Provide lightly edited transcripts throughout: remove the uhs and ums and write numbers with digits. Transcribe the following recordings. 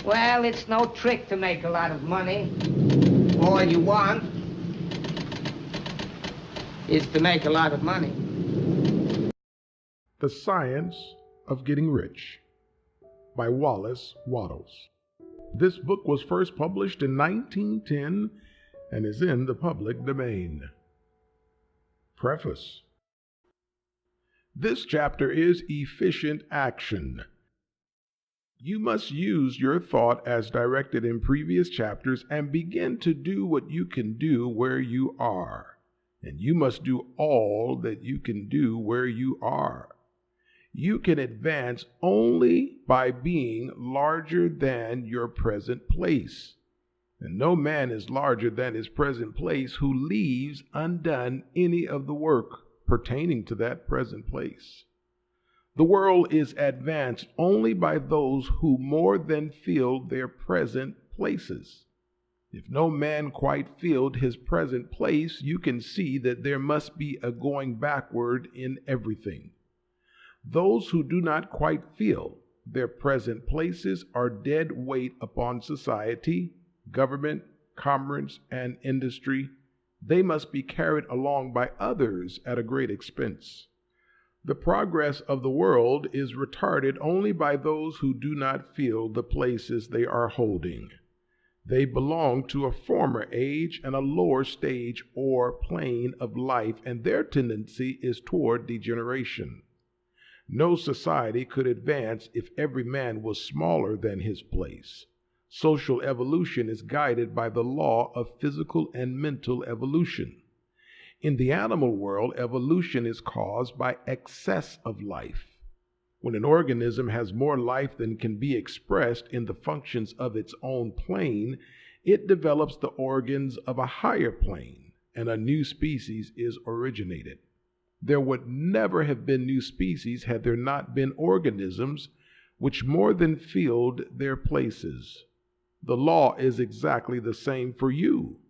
Well, it's no trick to make a lot of money. All you want is to make a lot of money. The Science of Getting Rich by Wallace Wattles. This book was first published in 1910 and is in the public domain. Preface. This chapter is efficient action. You must use your thought as directed in previous chapters and begin to do what you can do where you are. And you must do all that you can do where you are. You can advance only by being larger than your present place. And no man is larger than his present place who leaves undone any of the work pertaining to that present place. The world is advanced only by those who more than filled their present places. If no man quite filled his present place, you can see that there must be a going backward in everything. Those who do not quite fill their present places are dead weight upon society, government, commerce, and industry. They must be carried along by others at a great expense. The progress of the world is retarded only by those who do not fill the places they are holding. They belong to a former age and a lower stage or plane of life, and their tendency is toward degeneration. No society could advance if every man was smaller than his place. Social evolution is guided by the law of physical and mental evolution. In the animal world, evolution is caused by excess of life. When an organism has more life than can be expressed in the functions of its own plane, it develops the organs of a higher plane, and a new species is originated. There would never have been new species had there not been organisms which more than filled their places. The law is exactly the same for you.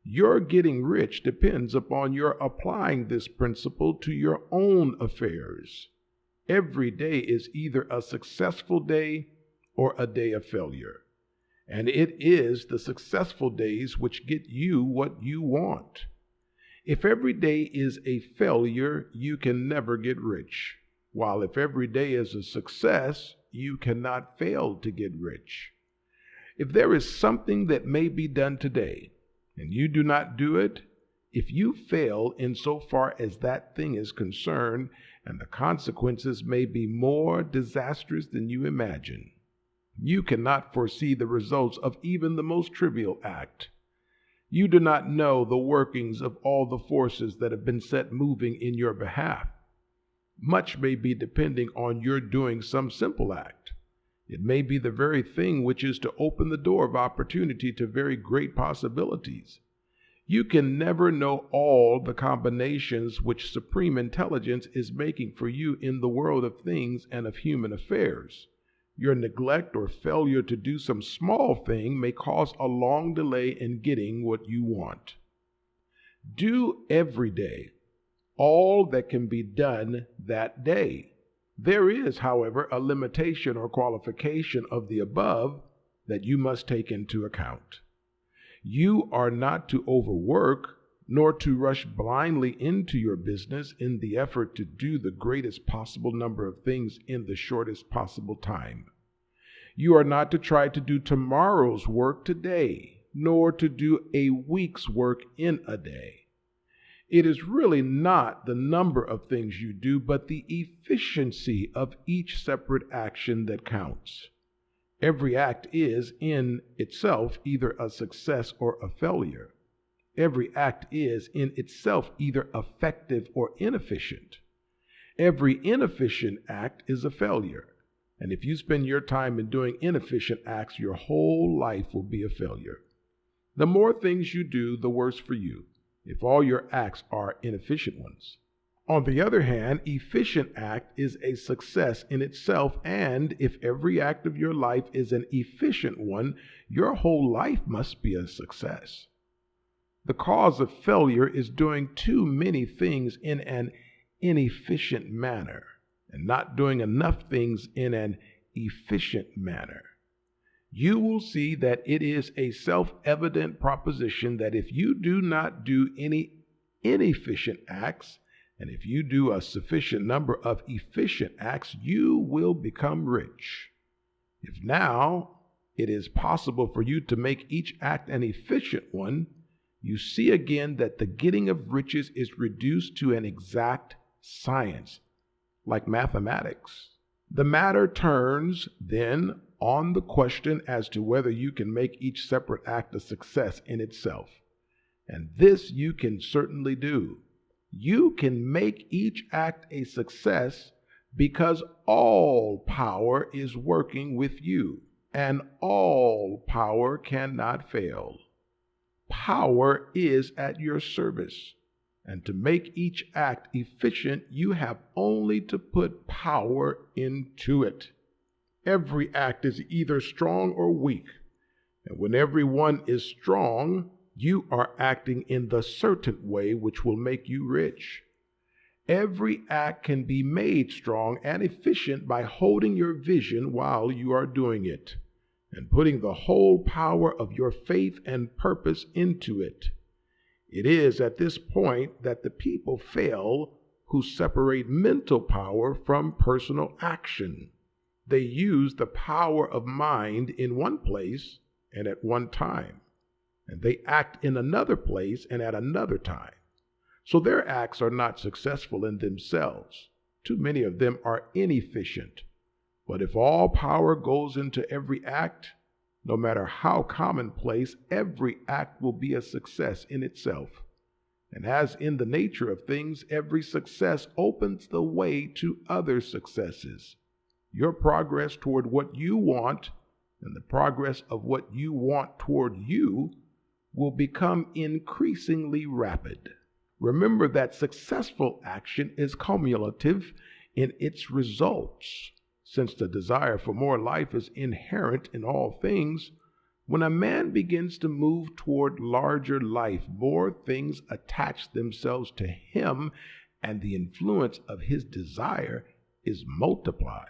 Your getting rich depends upon your applying this principle to your own affairs. Every day is either a successful day or a day of failure. And it is the successful days which get you what you want. If every day is a failure, you can never get rich. While if every day is a success, you cannot fail to get rich. If there is something that may be done today, and you do not do it, if you fail insofar as that thing is concerned, and the consequences may be more disastrous than you imagine, you cannot foresee the results of even the most trivial act. You do not know the workings of all the forces that have been set moving in your behalf. Much may be depending on your doing some simple act. It may be the very thing which is to open the door of opportunity to very great possibilities. You can never know all the combinations which supreme intelligence is making for you in the world of things and of human affairs. Your neglect or failure to do some small thing may cause a long delay in getting what you want. Do every day all that can be done that day. There is, however, a limitation or qualification of the above that you must take into account. You are not to overwork, nor to rush blindly into your business in the effort to do the greatest possible number of things in the shortest possible time. You are not to try to do tomorrow's work today, nor to do a week's work in a day. It is really not the number of things you do, but the efficiency of each separate action that counts. Every act is, in itself, either a success or a failure. Every act is, in itself, either effective or inefficient. Every inefficient act is a failure. And if you spend your time in doing inefficient acts, your whole life will be a failure. The more things you do, the worse for you, if all your acts are inefficient ones. On the other hand, efficient act is a success in itself, and if every act of your life is an efficient one, your whole life must be a success. The cause of failure is doing too many things in an inefficient manner and not doing enough things in an efficient manner. you will see that it is a self-evident proposition that if you do not do any inefficient acts, and if you do a sufficient number of efficient acts, you will become rich. If now it is possible for you to make each act an efficient one, you see again that the getting of riches is reduced to an exact science, like mathematics. The matter turns, then, on the question as to whether you can make each separate act a success in itself. And this you can certainly do. You can make each act a success because all power is working with you, and all power cannot fail. Power is at your service, and to make each act efficient, you have only to put power into it. Every act is either strong or weak, and when every one is strong, you are acting in the certain way which will make you rich. Every act can be made strong and efficient by holding your vision while you are doing it, and putting the whole power of your faith and purpose into it. It is at this point that the people fail who separate mental power from personal action. They use the power of mind in one place and at one time, and they act in another place and at another time. So their acts are not successful in themselves. Too many of them are inefficient. But if all power goes into every act, no matter how commonplace, every act will be a success in itself. And as in the nature of things, every success opens the way to other successes. Your progress toward what you want and the progress of what you want toward you will become increasingly rapid. Remember that successful action is cumulative in its results. Since the desire for more life is inherent in all things, when a man begins to move toward larger life, more things attach themselves to him, and the influence of his desire is multiplied.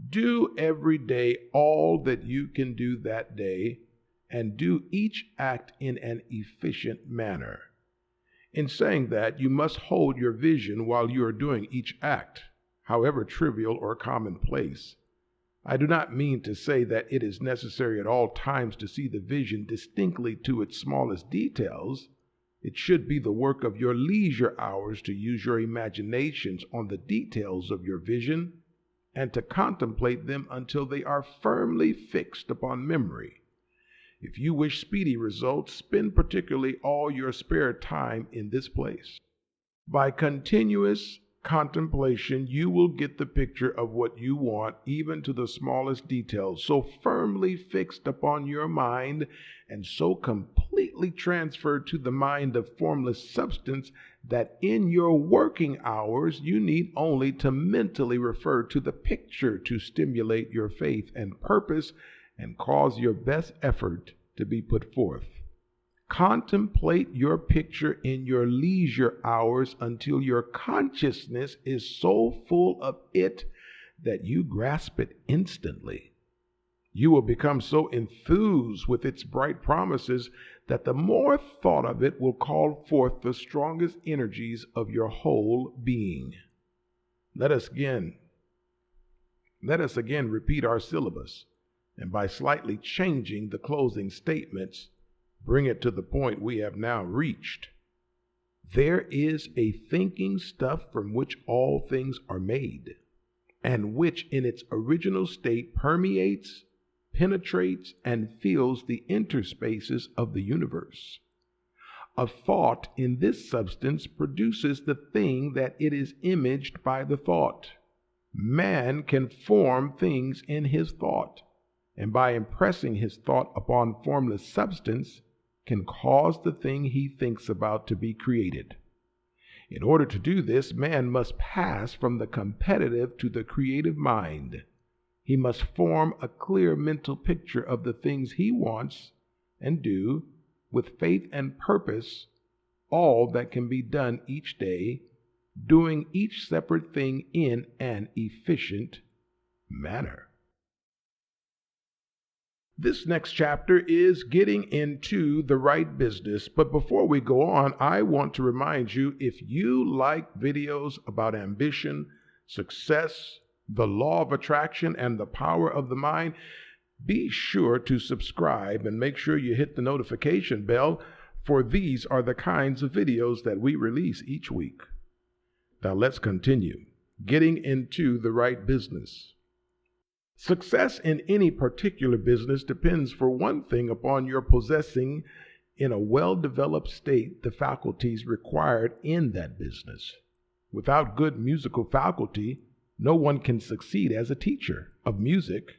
Do every day all that you can do that day, and do each act in an efficient manner. In saying that, you must hold your vision while you are doing each act, however trivial or commonplace. I do not mean to say that it is necessary at all times to see the vision distinctly to its smallest details. It should be the work of your leisure hours to use your imaginations on the details of your vision and to contemplate them until they are firmly fixed upon memory. If you wish speedy results, spend particularly all your spare time in this place. By continuous contemplation, you will get the picture of what you want, even to the smallest details, so firmly fixed upon your mind and so completely transferred to the mind of formless substance that in your working hours you need only to mentally refer to the picture to stimulate your faith and purpose and cause your best effort to be put forth. Contemplate your picture in your leisure hours until your consciousness is so full of it that you grasp it instantly. You will become so enthused with its bright promises that the more thought of it will call forth the strongest energies of your whole being. Let us again repeat our syllabus, and by slightly changing the closing statements, bring it to the point we have now reached. There is a thinking stuff from which all things are made, and which in its original state permeates, penetrates, and fills the interspaces of the universe. A thought in this substance produces the thing that it is imaged by the thought. Man can form things in his thought, and by impressing his thought upon formless substance, can cause the thing he thinks about to be created. In order to do this, man must pass from the competitive to the creative mind. He must form a clear mental picture of the things he wants and do, with faith and purpose, all that can be done each day, doing each separate thing in an efficient manner. This next chapter is getting into the right business. But before we go on, I want to remind you, if you like videos about ambition, success, the law of attraction, and the power of the mind, be sure to subscribe and make sure you hit the notification bell, for these are the kinds of videos that we release each week. Now let's continue. Getting into the right business. Success in any particular business depends, for one thing, upon your possessing in a well-developed state the faculties required in that business. Without good musical faculty, no one can succeed as a teacher of music.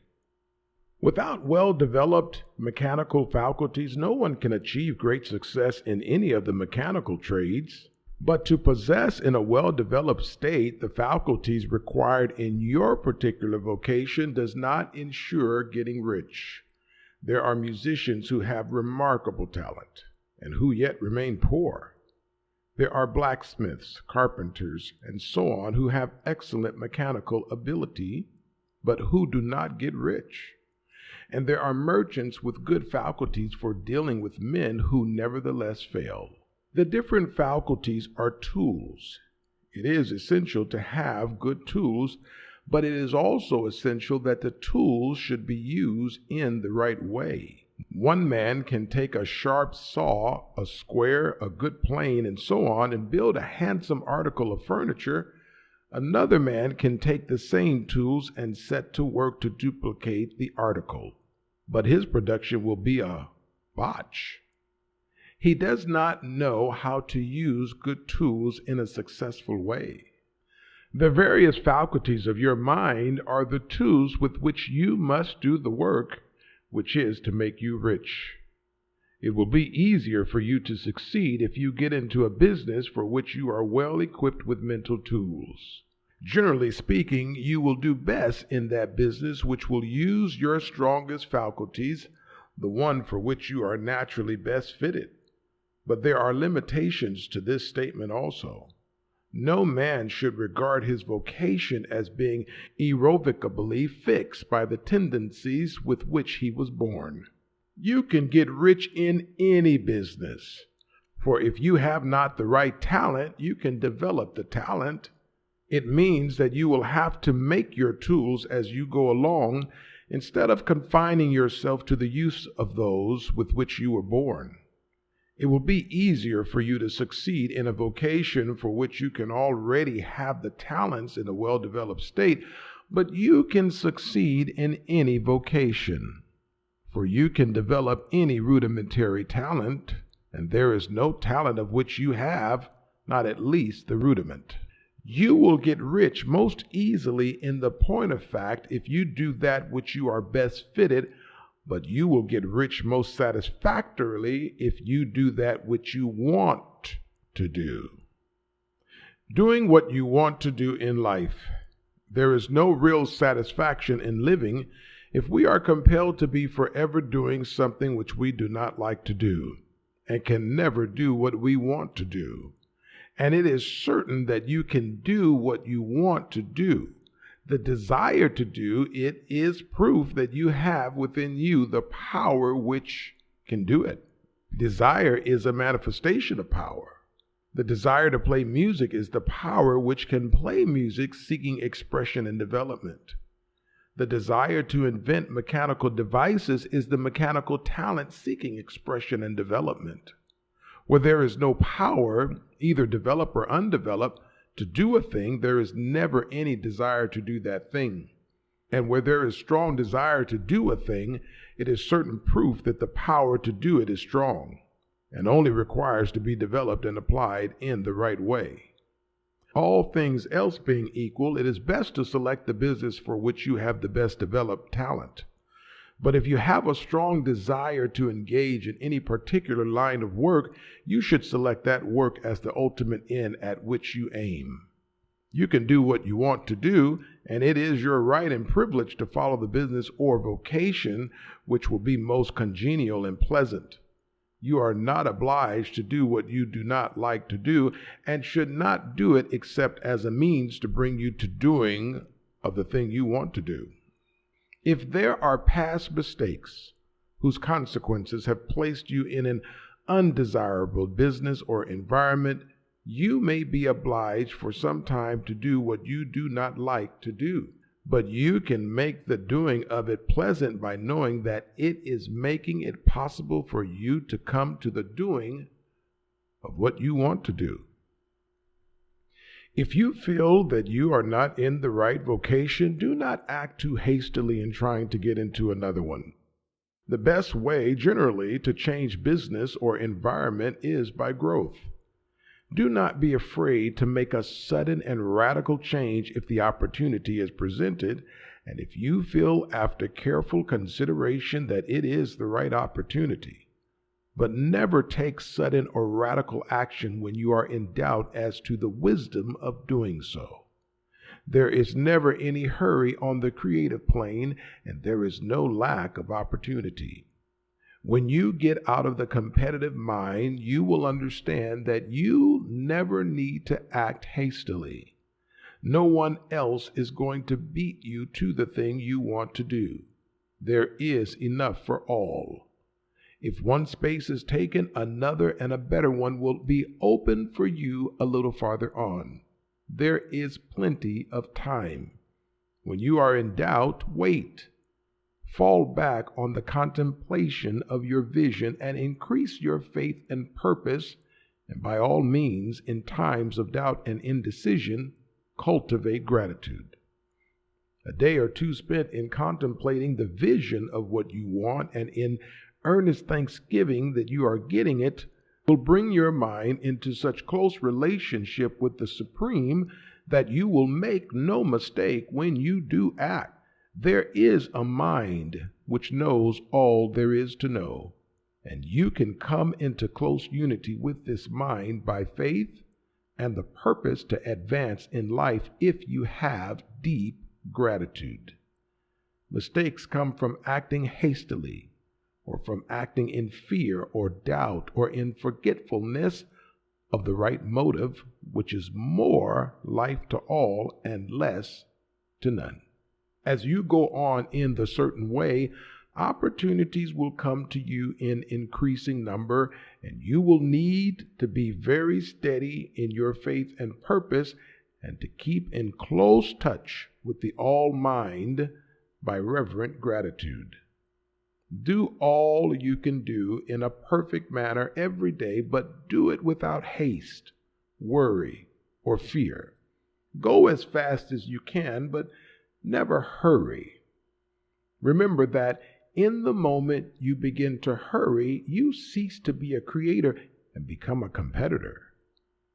Without well-developed mechanical faculties, no one can achieve great success in any of the mechanical trades. But to possess in a well-developed state the faculties required in your particular vocation does not ensure getting rich. There are musicians who have remarkable talent and who yet remain poor. There are blacksmiths, carpenters, and so on who have excellent mechanical ability, but who do not get rich. And there are merchants with good faculties for dealing with men who nevertheless fail. The different faculties are tools. It is essential to have good tools, but it is also essential that the tools should be used in the right way. One man can take a sharp saw, a square, a good plane, and so on, and build a handsome article of furniture. Another man can take the same tools and set to work to duplicate the article, but his production will be a botch. He does not know how to use good tools in a successful way. The various faculties of your mind are the tools with which you must do the work, which is to make you rich. It will be easier for you to succeed if you get into a business for which you are well equipped with mental tools. Generally speaking, you will do best in that business which will use your strongest faculties, the one for which you are naturally best fitted. But there are limitations to this statement also. No man should regard his vocation as being irrevocably fixed by the tendencies with which he was born. You can get rich in any business, for if you have not the right talent, you can develop the talent. It means that you will have to make your tools as you go along, instead of confining yourself to the use of those with which you were born. It will be easier for you to succeed in a vocation for which you can already have the talents in a well-developed state, but you can succeed in any vocation, for you can develop any rudimentary talent, and there is no talent of which you have not at least the rudiment. You will get rich most easily in the point of fact if you do that which you are best fitted, but you will get rich most satisfactorily if you do that which you want to do. Doing what you want to do in life. There is no real satisfaction in living if we are compelled to be forever doing something which we do not like to do and can never do what we want to do. And it is certain that you can do what you want to do. The desire to do it is proof that you have within you the power which can do it. Desire is a manifestation of power. The desire to play music is the power which can play music seeking expression and development. The desire to invent mechanical devices is the mechanical talent seeking expression and development. Where there is no power, either developed or undeveloped, to do a thing, there is never any desire to do that thing. And where there is strong desire to do a thing, it is certain proof that the power to do it is strong and only requires to be developed and applied in the right way. All things else being equal, it is best to select the business for which you have the best developed talent. But if you have a strong desire to engage in any particular line of work, you should select that work as the ultimate end at which you aim. You can do what you want to do, and it is your right and privilege to follow the business or vocation which will be most congenial and pleasant. You are not obliged to do what you do not like to do, and should not do it except as a means to bring you to doing of the thing you want to do. If there are past mistakes, whose consequences have placed you in an undesirable business or environment, you may be obliged for some time to do what you do not like to do. But you can make the doing of it pleasant by knowing that it is making it possible for you to come to the doing of what you want to do. If you feel that you are not in the right vocation, do not act too hastily in trying to get into another one. The best way, generally, to change business or environment is by growth. Do not be afraid to make a sudden and radical change if the opportunity is presented, and if you feel after careful consideration that it is the right opportunity. But never take sudden or radical action when you are in doubt as to the wisdom of doing so. There is never any hurry on the creative plane, and there is no lack of opportunity. When you get out of the competitive mind, you will understand that you never need to act hastily. No one else is going to beat you to the thing you want to do. There is enough for all. If one space is taken, another and a better one will be open for you a little farther on. There is plenty of time. When you are in doubt, wait. Fall back on the contemplation of your vision and increase your faith and purpose, and by all means, in times of doubt and indecision, cultivate gratitude. A day or two spent in contemplating the vision of what you want and in earnest thanksgiving that you are getting it will bring your mind into such close relationship with the Supreme that you will make no mistake when you do act. There is a mind which knows all there is to know, and you can come into close unity with this mind by faith and the purpose to advance in life if you have deep gratitude. Mistakes come from acting hastily, or from acting in fear or doubt or in forgetfulness of the right motive, which is more life to all and less to none. As you go on in the certain way, opportunities will come to you in increasing number, and you will need to be very steady in your faith and purpose and to keep in close touch with the All Mind by reverent gratitude. Do all you can do in a perfect manner every day, but do it without haste, worry, or fear. Go as fast as you can, but never hurry. Remember that in the moment you begin to hurry, you cease to be a creator and become a competitor.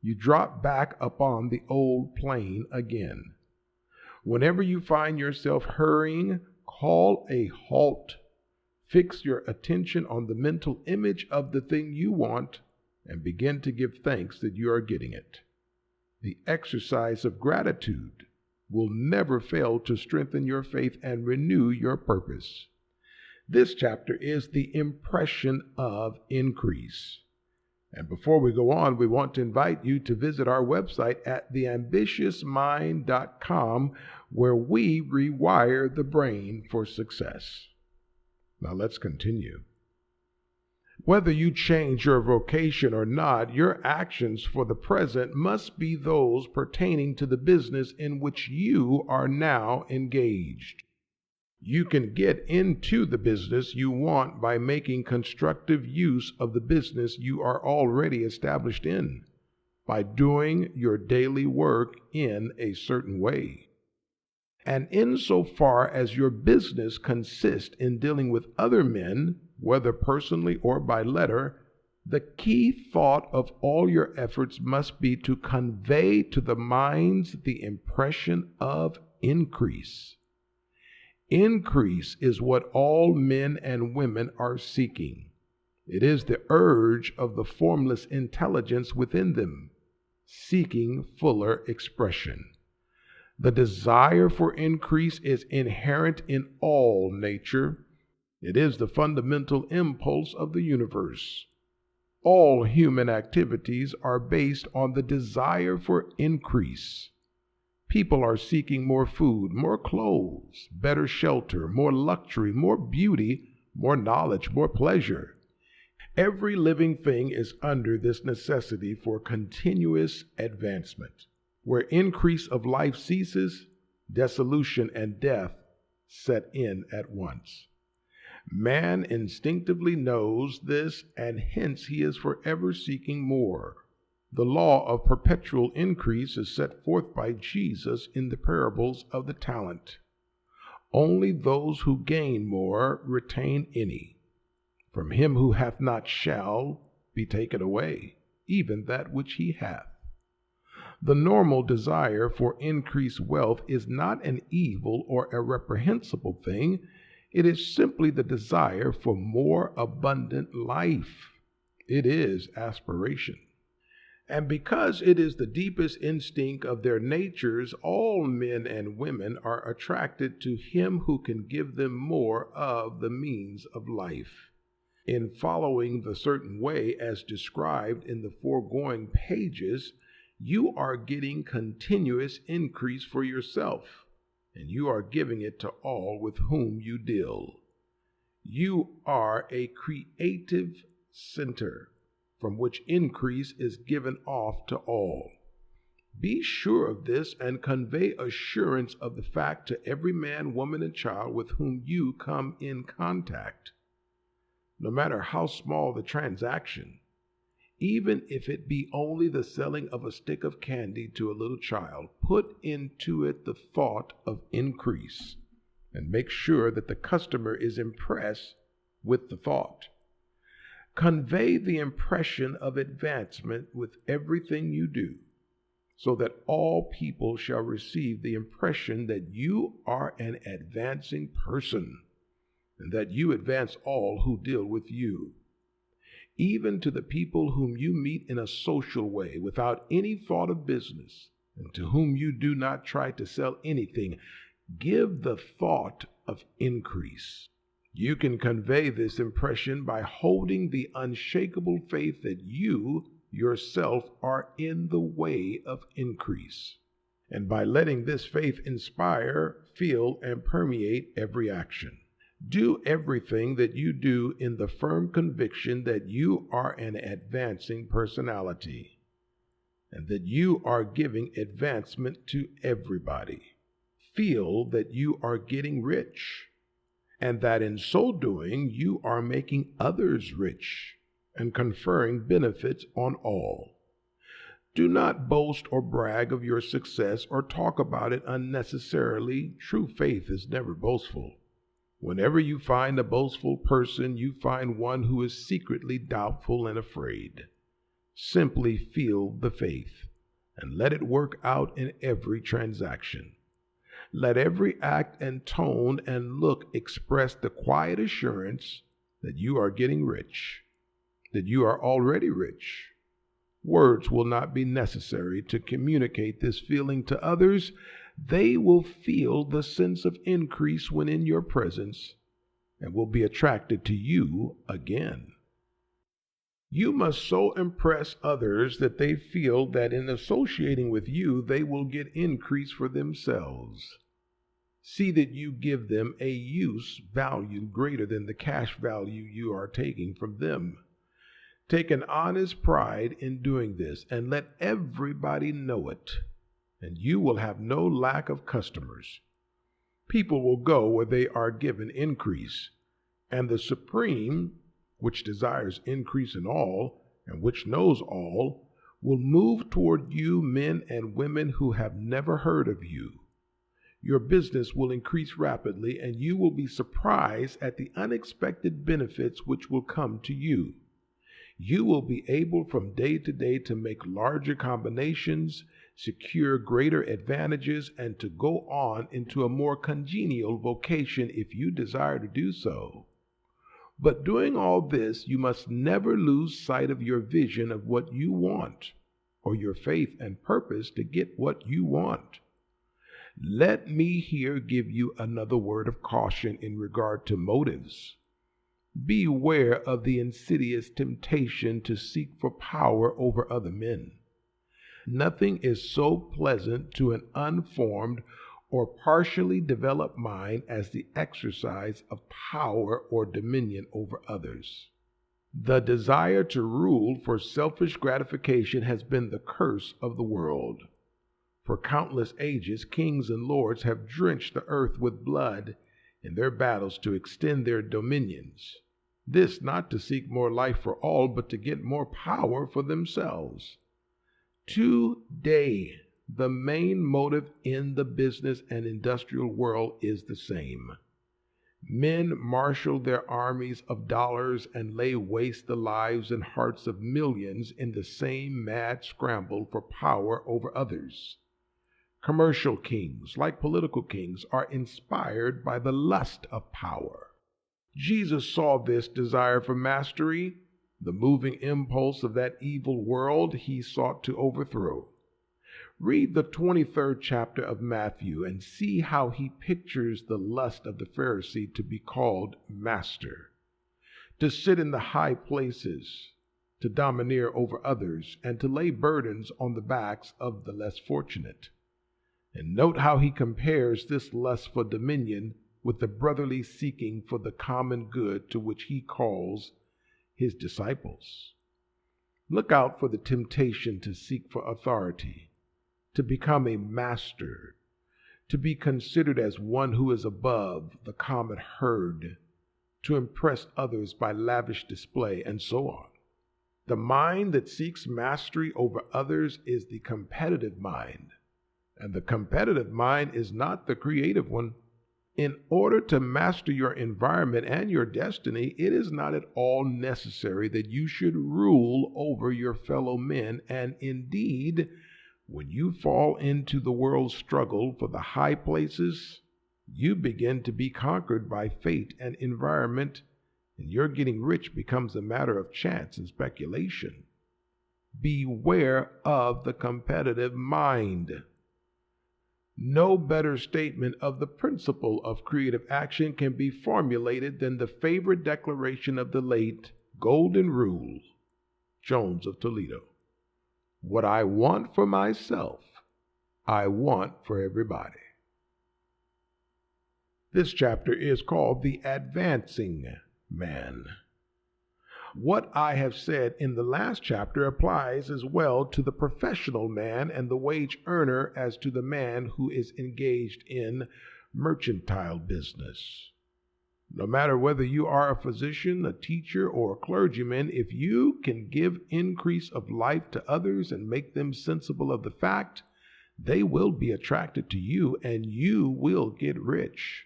You drop back upon the old plane again. Whenever you find yourself hurrying, call a halt. Fix your attention on the mental image of the thing you want and begin to give thanks that you are getting it. The exercise of gratitude will never fail to strengthen your faith and renew your purpose. This chapter is the impression of increase. And before we go on, we want to invite you to visit our website at theambitiousmind.com, where we rewire the brain for success. Now let's continue. Whether you change your vocation or not, your actions for the present must be those pertaining to the business in which you are now engaged. You can get into the business you want by making constructive use of the business you are already established in, by doing your daily work in a certain way. And insofar as your business consists in dealing with other men, whether personally or by letter, the key thought of all your efforts must be to convey to the minds the impression of increase. Increase is what all men and women are seeking. It is the urge of the formless intelligence within them, seeking fuller expression. The desire for increase is inherent in all nature. It is the fundamental impulse of the universe. All human activities are based on the desire for increase. People are seeking more food, more clothes, better shelter, more luxury, more beauty, more knowledge, more pleasure. Every living thing is under this necessity for continuous advancement. Where increase of life ceases, dissolution and death set in at once. Man instinctively knows this, and hence he is forever seeking more. The law of perpetual increase is set forth by Jesus in the parables of the talent. Only those who gain more retain any. From him who hath not shall be taken away, even that which he hath. The normal desire for increased wealth is not an evil or a reprehensible thing. It is simply the desire for more abundant life. It is aspiration. And because it is the deepest instinct of their natures, all men and women are attracted to him who can give them more of the means of life. In following the certain way as described in the foregoing pages, you are getting continuous increase for yourself, and you are giving it to all with whom you deal. You are a creative center from which increase is given off to all. Be sure of this and convey assurance of the fact to every man, woman, and child with whom you come in contact. No matter how small the transaction, even if it be only the selling of a stick of candy to a little child, put into it the thought of increase and make sure that the customer is impressed with the thought. Convey the impression of advancement with everything you do, so that all people shall receive the impression that you are an advancing person, and that you advance all who deal with you. Even to the people whom you meet in a social way without any thought of business, and to whom you do not try to sell anything, give the thought of increase. You can convey this impression by holding the unshakable faith that you yourself are in the way of increase, and by letting this faith inspire, feel, and permeate every action. Do everything that you do in the firm conviction that you are an advancing personality, and that you are giving advancement to everybody. Feel that you are getting rich, and that in so doing you are making others rich and conferring benefits on all. Do not boast or brag of your success or talk about it unnecessarily. True faith is never boastful. Whenever you find a boastful person, you find one who is secretly doubtful and afraid. Simply feel the faith and let it work out in every transaction. Let every act and tone and look express the quiet assurance that you are getting rich, that you are already rich. Words will not be necessary to communicate this feeling to others. They will feel the sense of increase when in your presence and will be attracted to you again. You must so impress others that they feel that in associating with you, they will get increase for themselves. See that you give them a use value greater than the cash value you are taking from them. Take an honest pride in doing this and let everybody know it, and you will have no lack of customers. People will go where they are given increase, and the Supreme, which desires increase in all, and which knows all, will move toward you men and women who have never heard of you. Your business will increase rapidly, and you will be surprised at the unexpected benefits which will come to you. You will be able from day to day to make larger combinations, secure greater advantages, and to go on into a more congenial vocation if you desire to do so. But doing all this, you must never lose sight of your vision of what you want, or your faith and purpose to get what you want. Let me here give you another word of caution in regard to motives. Beware of the insidious temptation to seek for power over other men. Nothing is so pleasant to an unformed or partially developed mind as the exercise of power or dominion over others. The desire to rule for selfish gratification has been the curse of the world. For countless ages, kings and lords have drenched the earth with blood in their battles to extend their dominions. This not to seek more life for all, but to get more power for themselves. Today, the main motive in the business and industrial world is the same. Men marshal their armies of dollars and lay waste the lives and hearts of millions in the same mad scramble for power over others. Commercial kings, like political kings, are inspired by the lust of power. Jesus saw this desire for mastery, the moving impulse of that evil world he sought to overthrow. Read the 23rd chapter of Matthew and see how he pictures the lust of the Pharisee to be called master, to sit in the high places, to domineer over others, and to lay burdens on the backs of the less fortunate. And note how he compares this lust for dominion with the brotherly seeking for the common good to which he calls his disciples. Look out for the temptation to seek for authority, to become a master, to be considered as one who is above the common herd, to impress others by lavish display, and so on. The mind that seeks mastery over others is the competitive mind, and the competitive mind is not the creative one. In order to master your environment and your destiny, it is not at all necessary that you should rule over your fellow men, and indeed, when you fall into the world's struggle for the high places, you begin to be conquered by fate and environment, and your getting rich becomes a matter of chance and speculation. Beware of the competitive mind. No better statement of the principle of creative action can be formulated than the favorite declaration of the late Golden Rule, Jones of Toledo. What I want for myself, I want for everybody. This chapter is called The Advancing Man. What I have said in the last chapter applies as well to the professional man and the wage earner as to the man who is engaged in mercantile business. No matter whether you are a physician, a teacher, or a clergyman, if you can give increase of life to others and make them sensible of the fact, they will be attracted to you and you will get rich.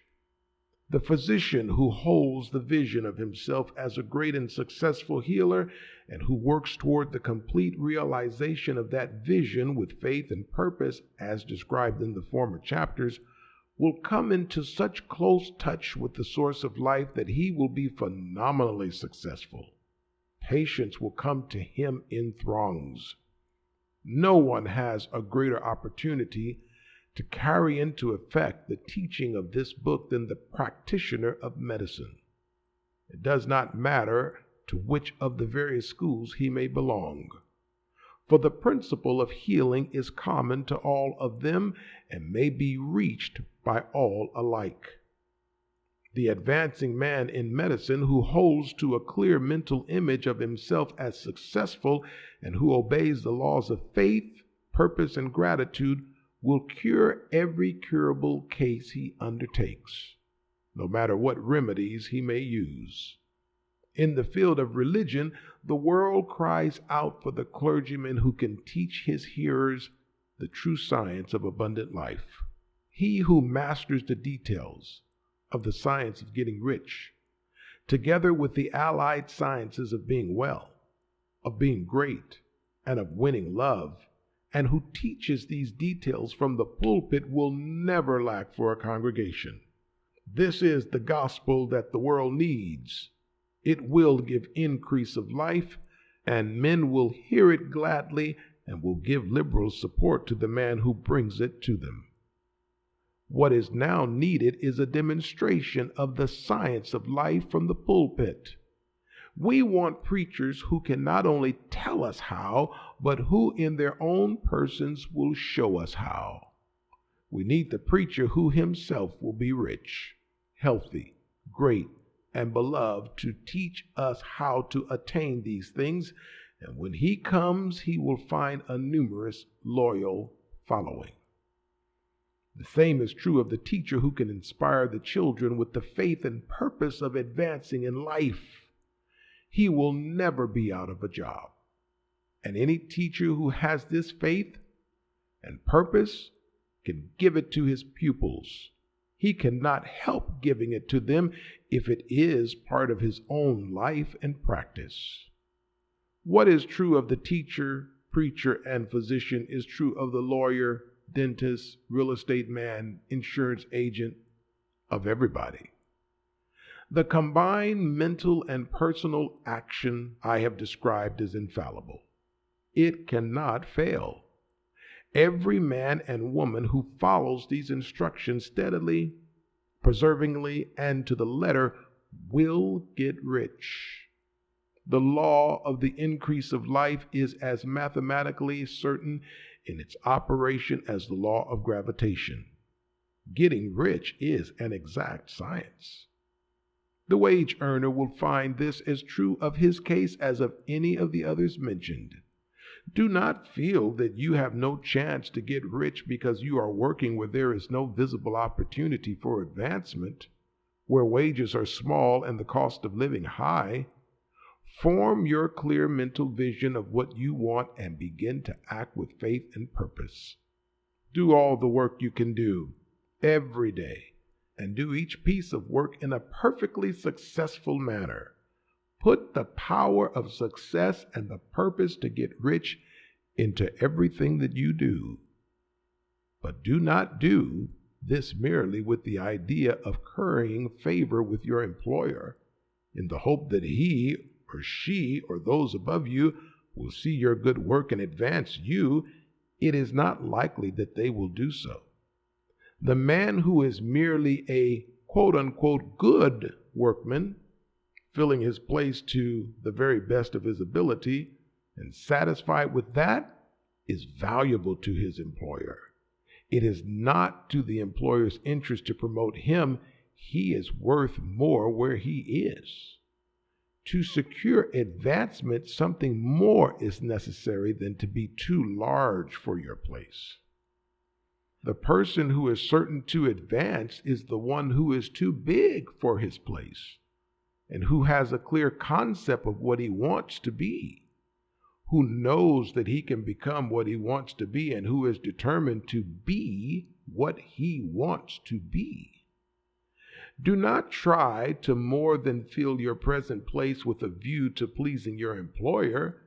The physician who holds the vision of himself as a great and successful healer and who works toward the complete realization of that vision with faith and purpose, as described in the former chapters, will come into such close touch with the source of life that he will be phenomenally successful. Patients will come to him in throngs. No one has a greater opportunity to carry into effect the teaching of this book than the practitioner of medicine. It does not matter to which of the various schools he may belong, for the principle of healing is common to all of them and may be reached by all alike. The advancing man in medicine who holds to a clear mental image of himself as successful and who obeys the laws of faith, purpose, and gratitude will cure every curable case he undertakes, no matter what remedies he may use. In the field of religion, the world cries out for the clergyman who can teach his hearers the true science of abundant life. He who masters the details of the science of getting rich, together with the allied sciences of being well, of being great, and of winning love, and who teaches these details from the pulpit, will never lack for a congregation. This is the gospel that the world needs. It will give increase of life, and men will hear it gladly and will give liberal support to the man who brings it to them. What is now needed is a demonstration of the science of life from the pulpit. We want preachers who can not only tell us how, but who in their own persons will show us how. We need the preacher who himself will be rich, healthy, great, and beloved to teach us how to attain these things. And when he comes, he will find a numerous, loyal following. The same is true of the teacher who can inspire the children with the faith and purpose of advancing in life. He will never be out of a job. And any teacher who has this faith and purpose can give it to his pupils. He cannot help giving it to them if it is part of his own life and practice. What is true of the teacher, preacher, and physician is true of the lawyer, dentist, real estate man, insurance agent, of everybody. The combined mental and personal action I have described is infallible. It cannot fail. Every man and woman who follows these instructions steadily, perseveringly, and to the letter will get rich. The law of the increase of life is as mathematically certain in its operation as the law of gravitation. Getting rich is an exact science. The wage earner will find this as true of his case as of any of the others mentioned. Do not feel that you have no chance to get rich because you are working where there is no visible opportunity for advancement, where wages are small and the cost of living high. Form your clear mental vision of what you want and begin to act with faith and purpose. Do all the work you can do every day, and do each piece of work in a perfectly successful manner. Put the power of success and the purpose to get rich into everything that you do. But do not do this merely with the idea of currying favor with your employer in the hope that he or she or those above you will see your good work and advance you. It is not likely that they will do so. The man who is merely a quote-unquote good workman, filling his place to the very best of his ability and satisfied with that, is valuable to his employer. It is not to the employer's interest to promote him. He is worth more where he is. To secure advancement, something more is necessary than to be too large for your place. The person who is certain to advance is the one who is too big for his place, and who has a clear concept of what he wants to be, who knows that he can become what he wants to be, and who is determined to be what he wants to be. Do not try to more than fill your present place with a view to pleasing your employer.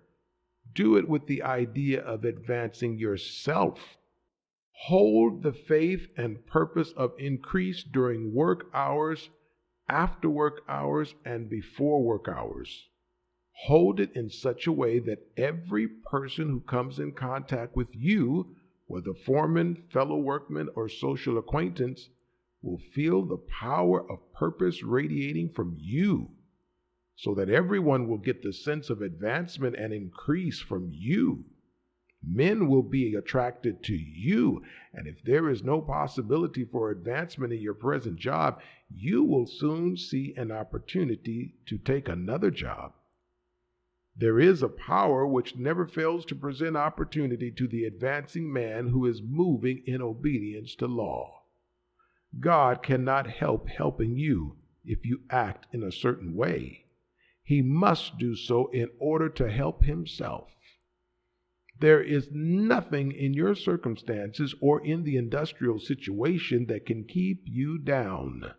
Do it with the idea of advancing yourself. Hold the faith and purpose of increase during work hours, after work hours, and before work hours. Hold it in such a way that every person who comes in contact with you, whether foreman, fellow workman, or social acquaintance, will feel the power of purpose radiating from you, so that everyone will get the sense of advancement and increase from you. Men will be attracted to you, and if there is no possibility for advancement in your present job, you will soon see an opportunity to take another job. There is a power which never fails to present opportunity to the advancing man who is moving in obedience to law. God cannot help helping you if you act in a certain way. He must do so in order to help himself. There is nothing in your circumstances or in the industrial situation that can keep you down.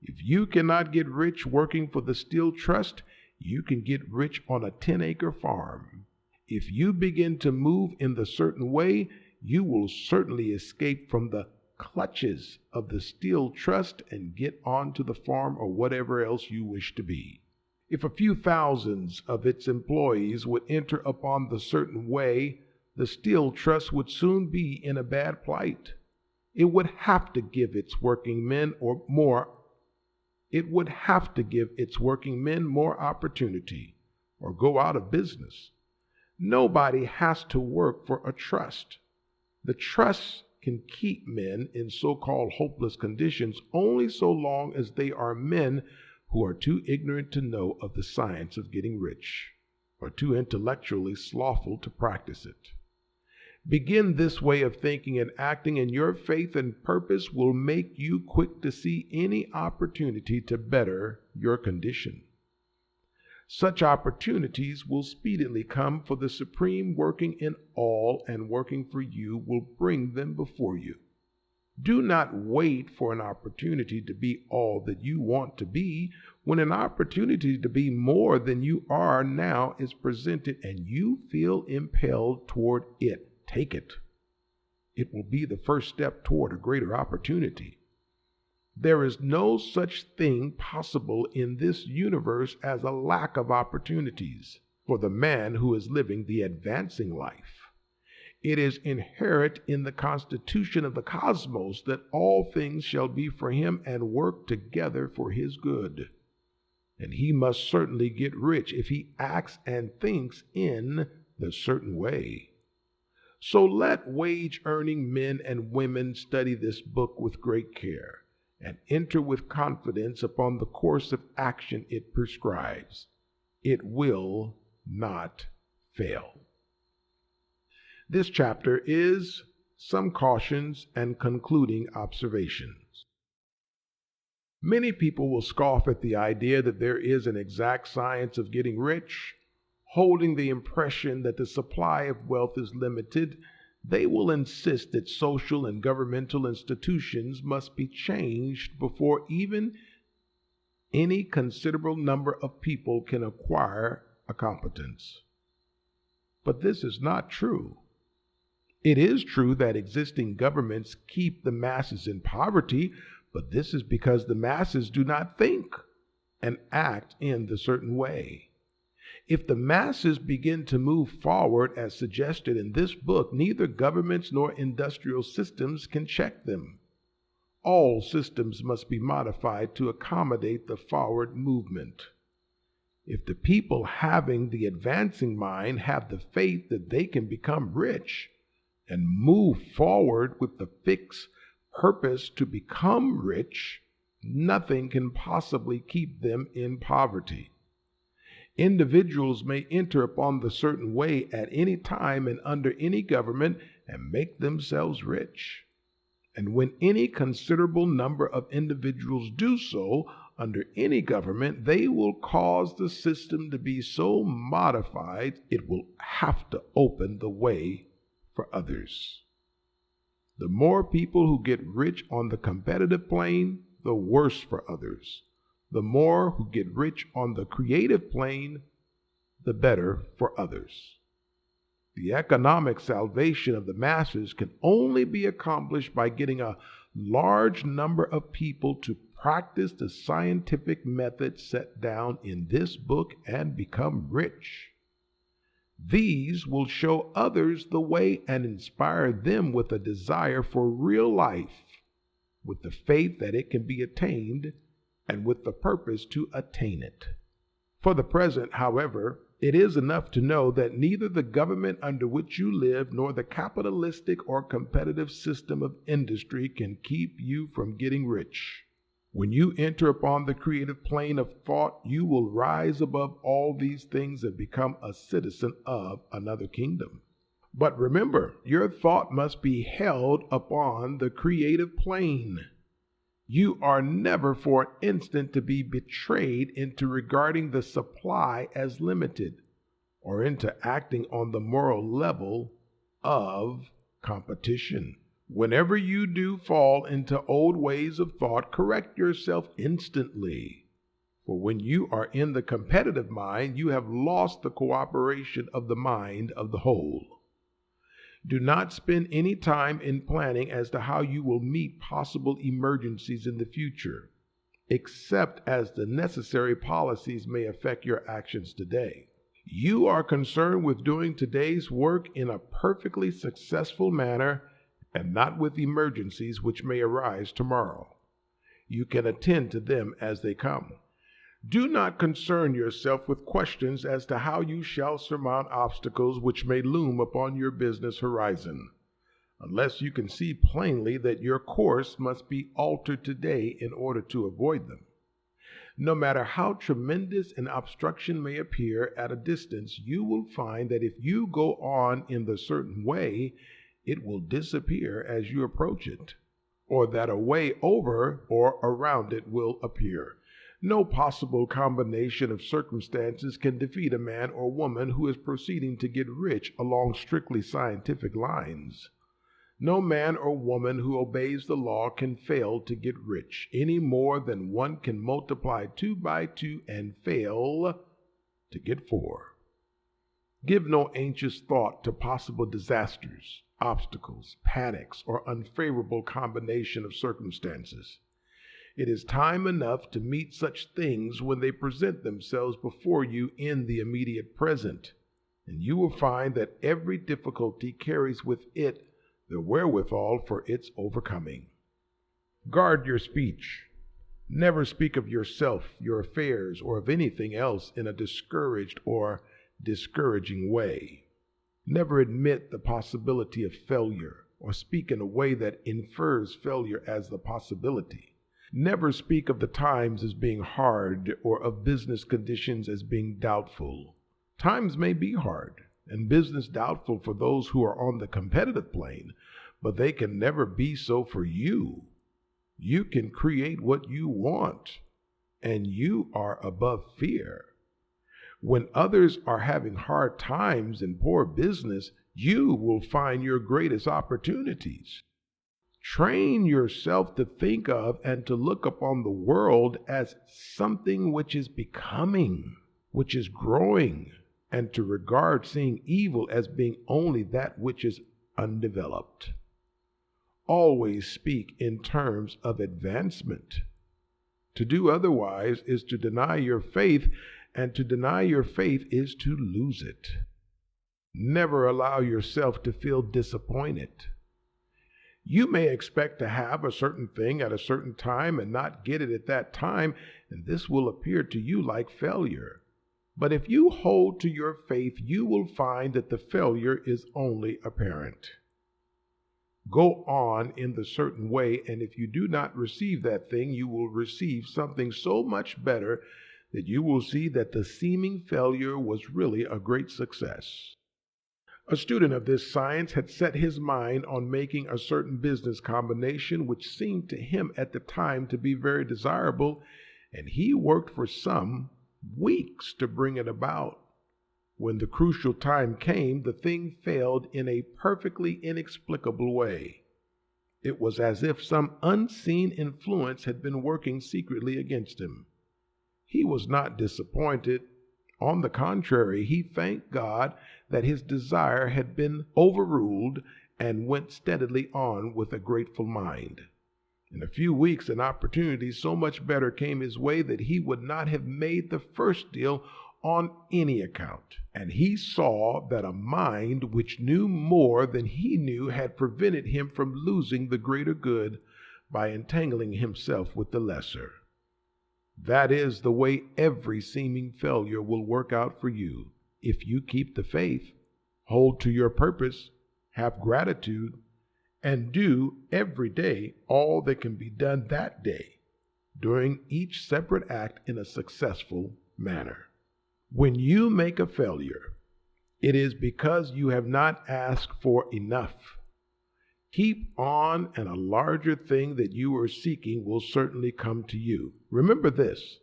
If you cannot get rich working for the Steel Trust, you can get rich on a 10-acre farm. If you begin to move in the certain way, you will certainly escape from the clutches of the Steel Trust and get onto the farm or whatever else you wish to be. If a few thousands of its employees would enter upon the certain way, the Steel Trust would soon be in a bad plight. It would have to give its working men more opportunity or go out of business. Nobody has to work for a trust. The trust can keep men in so-called hopeless conditions only so long as they are men who are too ignorant to know of the science of getting rich, or too intellectually slothful to practice it. Begin this way of thinking and acting, and your faith and purpose will make you quick to see any opportunity to better your condition. Such opportunities will speedily come, for the Supreme working in all and working for you will bring them before you. Do not wait for an opportunity to be all that you want to be when an opportunity to be more than you are now is presented and you feel impelled toward it. Take it. It will be the first step toward a greater opportunity. There is no such thing possible in this universe as a lack of opportunities for the man who is living the advancing life. It is inherent in the constitution of the cosmos that all things shall be for him and work together for his good. And he must certainly get rich if he acts and thinks in the certain way. So let wage-earning men and women study this book with great care and enter with confidence upon the course of action it prescribes. It will not fail. This chapter is some cautions and concluding observations. Many people will scoff at the idea that there is an exact science of getting rich. Holding the impression that the supply of wealth is limited, they will insist that social and governmental institutions must be changed before even any considerable number of people can acquire a competence. But this is not true. It is true that existing governments keep the masses in poverty, but this is because the masses do not think and act in the certain way. If the masses begin to move forward as suggested in this book, neither governments nor industrial systems can check them. All systems must be modified to accommodate the forward movement. If the people having the advancing mind have the faith that they can become rich and move forward with the fixed purpose to become rich, nothing can possibly keep them in poverty. Individuals may enter upon the certain way at any time and under any government and make themselves rich. And when any considerable number of individuals do so under any government, they will cause the system to be so modified it will have to open the way for others. The more people who get rich on the competitive plane, the worse for others. The more who get rich on the creative plane, the better for others. The economic salvation of the masses can only be accomplished by getting a large number of people to practice the scientific method set down in this book and become rich. These will show others the way and inspire them with a desire for real life, with the faith that it can be attained, and with the purpose to attain it. For the present, however, it is enough to know that neither the government under which you live nor the capitalistic or competitive system of industry can keep you from getting rich. When you enter upon the creative plane of thought, you will rise above all these things and become a citizen of another kingdom. But remember, your thought must be held upon the creative plane. You are never for an instant to be betrayed into regarding the supply as limited or into acting on the moral level of competition. Whenever you do fall into old ways of thought, correct yourself instantly. For when you are in the competitive mind, you have lost the cooperation of the mind of the whole. Do not spend any time in planning as to how you will meet possible emergencies in the future, except as the necessary policies may affect your actions today. You are concerned with doing today's work in a perfectly successful manner and not with emergencies which may arise tomorrow. You can attend to them as they come. Do not concern yourself with questions as to how you shall surmount obstacles which may loom upon your business horizon. unless you can see plainly that your course must be altered today in order to avoid them. No matter how tremendous an obstruction may appear at a distance, you will find that if you go on in the certain way, it will disappear as you approach it, or that a way over or around it will appear. No possible combination of circumstances can defeat a man or woman who is proceeding to get rich along strictly scientific lines. No man or woman who obeys the law can fail to get rich, any more than one can multiply 2 by 2 and fail to get 4. Give no anxious thought to possible disasters, obstacles, panics, or unfavorable combination of circumstances. It is time enough to meet such things when they present themselves before you in the immediate present, and you will find that every difficulty carries with it the wherewithal for its overcoming. Guard your speech. Never speak of yourself, your affairs, or of anything else in a discouraged or discouraging way. Never admit the possibility of failure, or speak in a way that infers failure as the possibility. Never speak of the times as being hard, or of business conditions as being doubtful. Times may be hard, and business doubtful for those who are on the competitive plane, but they can never be so for you. You can create what you want, and you are above fear. When others are having hard times and poor business, you will find your greatest opportunities. Train yourself to think of and to look upon the world as something which is becoming, which is growing, and to regard seeing evil as being only that which is undeveloped. Always speak in terms of advancement. To do otherwise is to deny your faith, and to deny your faith is to lose it. Never allow yourself to feel disappointed. You may expect to have a certain thing at a certain time and not get it at that time, and this will appear to you like failure. But if you hold to your faith, you will find that the failure is only apparent. Go on in the certain way, and if you do not receive that thing, you will receive something so much better that you will see that the seeming failure was really a great success. A student of this science had set his mind on making a certain business combination which seemed to him at the time to be very desirable, and he worked for some weeks to bring it about. When the crucial time came, the thing failed in a perfectly inexplicable way. It was as if some unseen influence had been working secretly against him. He was not disappointed. On the contrary, he thanked God that his desire had been overruled and went steadily on with a grateful mind. In a few weeks, an opportunity so much better came his way that he would not have made the first deal on any account. And he saw that a mind which knew more than he knew had prevented him from losing the greater good by entangling himself with the lesser. That is the way every seeming failure will work out for you if you keep the faith, hold to your purpose, have gratitude, and do every day all that can be done that day, doing each separate act in a successful manner. When you make a failure, it is because you have not asked for enough. Keep on, and a larger thing that you are seeking will certainly come to you. Remember this: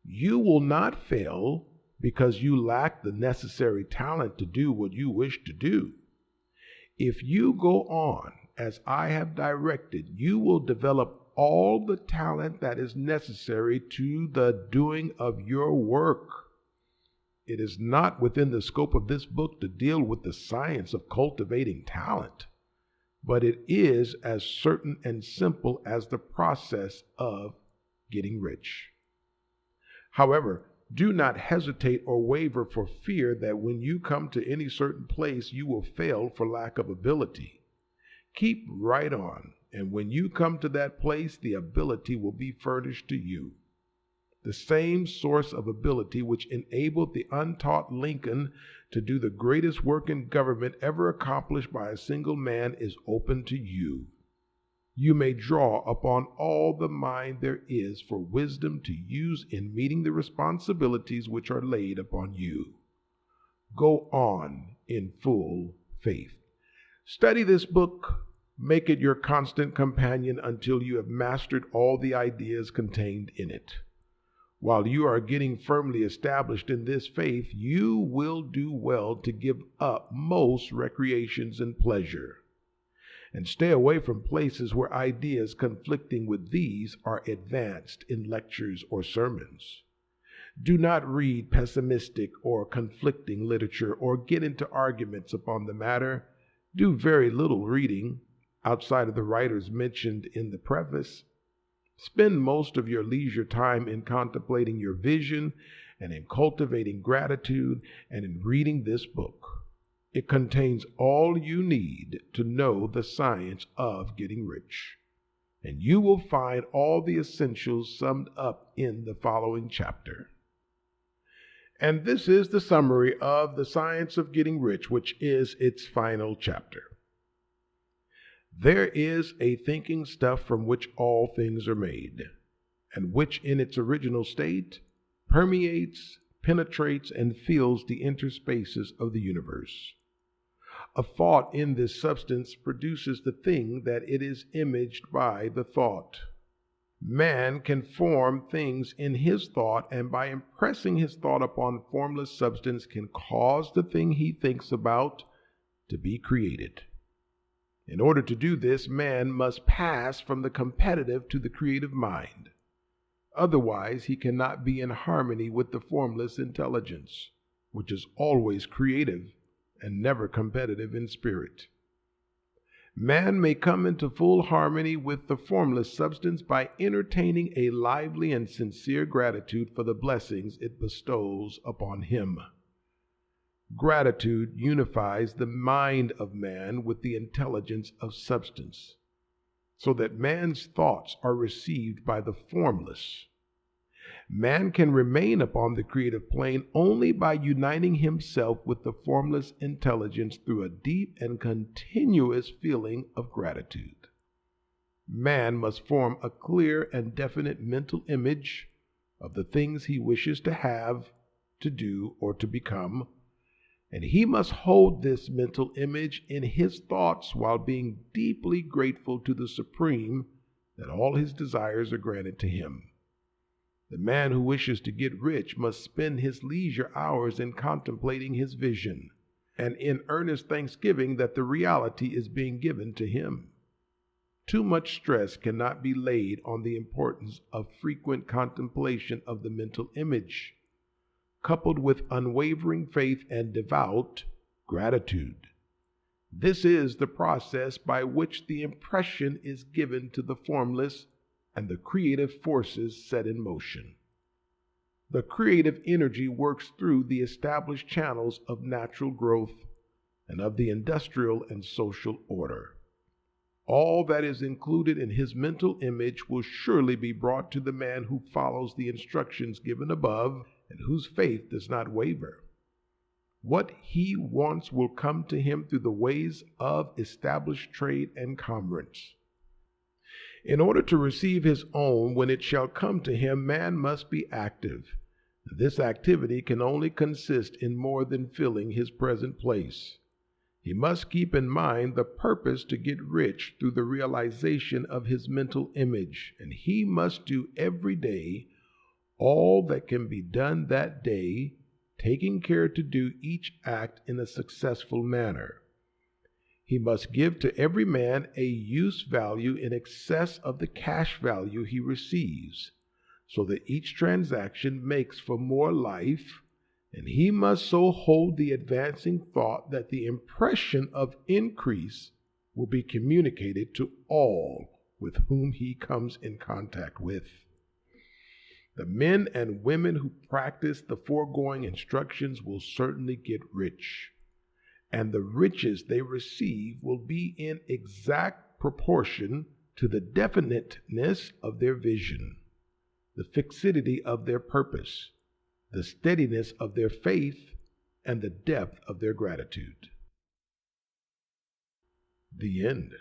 you will not fail because you lack the necessary talent to do what you wish to do. If you go on as I have directed, you will develop all the talent that is necessary to the doing of your work. It is not within the scope of this book to deal with the science of cultivating talent, but it is as certain and simple as the process of getting rich. However, do not hesitate or waver for fear that when you come to any certain place, you will fail for lack of ability. Keep right on, and when you come to that place, the ability will be furnished to you. The same source of ability which enabled the untaught Lincoln to do the greatest work in government ever accomplished by a single man is open to you. You may draw upon all the mind there is for wisdom to use in meeting the responsibilities which are laid upon you. Go on in full faith. Study this book. Make it your constant companion until you have mastered all the ideas contained in it. While you are getting firmly established in this faith, you will do well to give up most recreations and pleasure, and stay away from places where ideas conflicting with these are advanced in lectures or sermons. Do not read pessimistic or conflicting literature or get into arguments upon the matter. Do very little reading outside of the writers mentioned in the preface. Spend most of your leisure time in contemplating your vision and in cultivating gratitude and in reading this book. It contains all you need to know the science of getting rich, and you will find all the essentials summed up in the following chapter. And this is the summary of The Science of Getting Rich, which is its final chapter. There is a thinking stuff from which all things are made, and which in its original state permeates, penetrates, and fills the interspaces of the universe. A thought in this substance produces the thing that it is imaged by the thought. Man can form things in his thought, and by impressing his thought upon formless substance can cause the thing he thinks about to be created. In order to do this, man must pass from the competitive to the creative mind. Otherwise, he cannot be in harmony with the formless intelligence, which is always creative and never competitive in spirit. Man may come into full harmony with the formless substance by entertaining a lively and sincere gratitude for the blessings it bestows upon him. Gratitude unifies the mind of man with the intelligence of substance, so that man's thoughts are received by the formless. Man can remain upon the creative plane only by uniting himself with the formless intelligence through a deep and continuous feeling of gratitude. Man must form a clear and definite mental image of the things he wishes to have, to do, or to become, and he must hold this mental image in his thoughts while being deeply grateful to the Supreme that all his desires are granted to him. The man who wishes to get rich must spend his leisure hours in contemplating his vision and in earnest thanksgiving that the reality is being given to him. Too much stress cannot be laid on the importance of frequent contemplation of the mental image, coupled with unwavering faith and devout gratitude. This is the process by which the impression is given to the formless and the creative forces set in motion. The creative energy works through the established channels of natural growth and of the industrial and social order. All that is included in his mental image will surely be brought to the man who follows the instructions given above and whose faith does not waver. What he wants will come to him through the ways of established trade and commerce. In order to receive his own when it shall come to him, man must be active. This activity can only consist in more than filling his present place. He must keep in mind the purpose to get rich through the realization of his mental image, and he must do every day all that can be done that day, taking care to do each act in a successful manner. He must give to every man a use value in excess of the cash value he receives, so that each transaction makes for more life, and he must so hold the advancing thought that the impression of increase will be communicated to all with whom he comes in contact with. The men and women who practice the foregoing instructions will certainly get rich, and the riches they receive will be in exact proportion to the definiteness of their vision. the fixity of their purpose, the steadiness of their faith, and the depth of their gratitude. The end.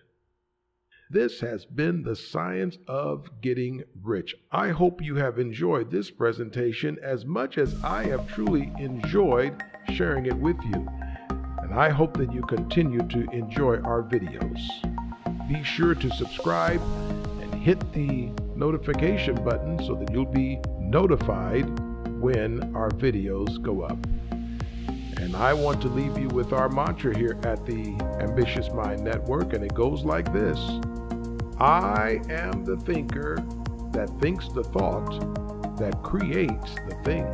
This has been the science of getting rich. I hope you have enjoyed this presentation as much as I have truly enjoyed sharing it with you. And I hope that you continue to enjoy our videos. Be sure to subscribe and hit the notification button so that you'll be notified when our videos go up. And I want to leave you with our mantra here at the Ambitious Mind Network, and it goes like this: I am the thinker that thinks the thought that creates the thing.